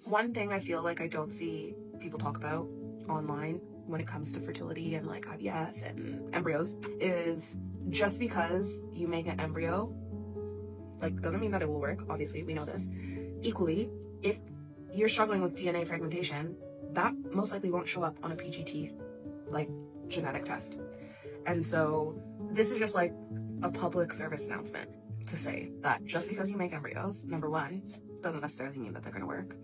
One thing I feel like I don't see people talk about online when it comes to fertility and like IVF and embryos is just because you make an embryo, like, doesn't mean that it will work. Obviously, we know this. Equally, if you're struggling with DNA fragmentation, that most likely won't show up on a PGT, like, genetic test. And so this is just like a public service announcement to say that just because you make embryos, number one, doesn't necessarily mean that they're going to work.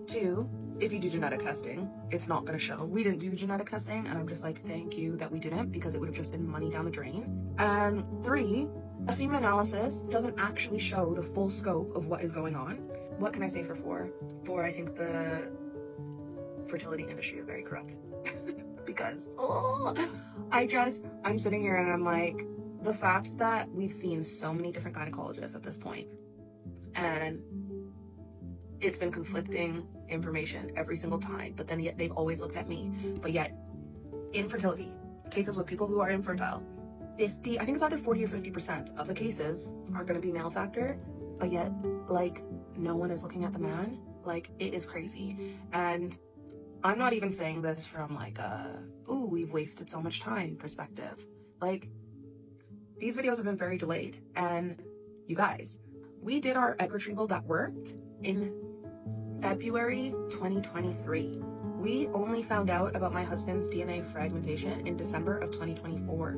Two, if you do genetic testing, it's not going to show. We didn't do genetic testing, and I'm just like, thank you that we didn't, because it would have just been money down the drain. And three, a semen analysis doesn't actually show the full scope of what is going on. What can I say for four? Four, I think the fertility industry is very corrupt. Because, I'm sitting here and I'm like, the fact that we've seen so many different gynecologists at this point, and it's been conflicting information every single time, but then yet they've always looked at me. But yet, infertility, cases with people who are infertile, I think it's either 40 or 50% of the cases are going to be male factor, but yet, like, no one is looking at the man. Like, it is crazy. And I'm not even saying this from like ooh, we've wasted so much time perspective. Like, these videos have been very delayed, and you guys, we did our egg retrieval that worked in February 2023. We only found out about my husband's DNA fragmentation in December of 2024.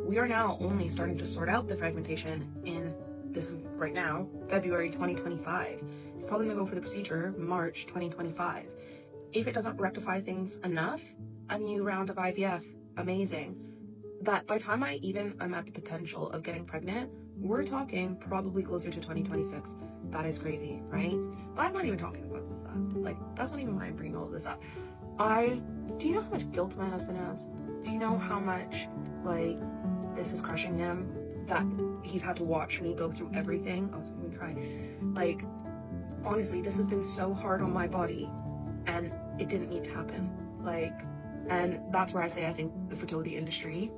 We are now only starting to sort out the fragmentation this is right now, February 2025. He's probably gonna go for the procedure March 2025. If it doesn't rectify things enough, a new round of IVF, amazing. That by the time I'm at the potential of getting pregnant, we're talking probably closer to 2026. That is crazy, right? But I'm not even talking about that. Like, that's not even why I'm bringing all of this up. Do you know how much guilt my husband has? Do you know how much, like, this is crushing him? That he's had to watch me go through everything. I was going to cry. Like, honestly, this has been so hard on my body, and it didn't need to happen. Like, and that's where I say I think the fertility industry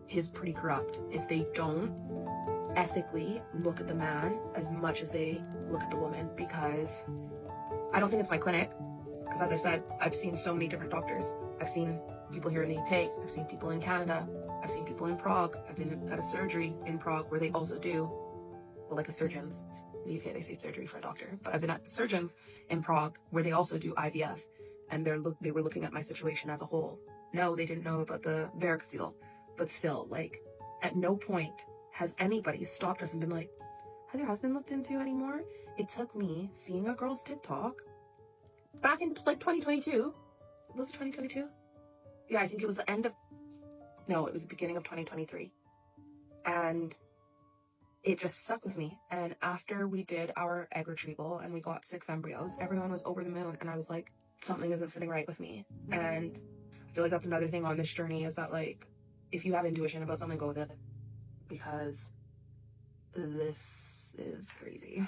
is pretty corrupt if they don't ethically look at the man as much as they look at the woman. Because I don't think it's my clinic, because as I said, I've seen so many different doctors. I've seen people here in the UK, I've seen people in Canada, I've seen people in Prague. I've been at a surgery in Prague where they also do, well, like a surgeon's. In the UK they say surgery for a doctor, but I've been at surgeons in Prague where they also do IVF, and they were looking at my situation as a whole. No, they didn't know about the varicocele, but still, like, at no point has anybody stopped us and been like, has your husband looked into anymore? It took me seeing a girl's TikTok back in like 2022. Was it 2022? Yeah, I think it was the beginning of 2023. And it just stuck with me. And after we did our egg retrieval and we got 6 embryos, everyone was over the moon. And I was like, something isn't sitting right with me. And I feel like that's another thing on this journey, is that, like, if you have intuition about something, go with it. Because this is crazy.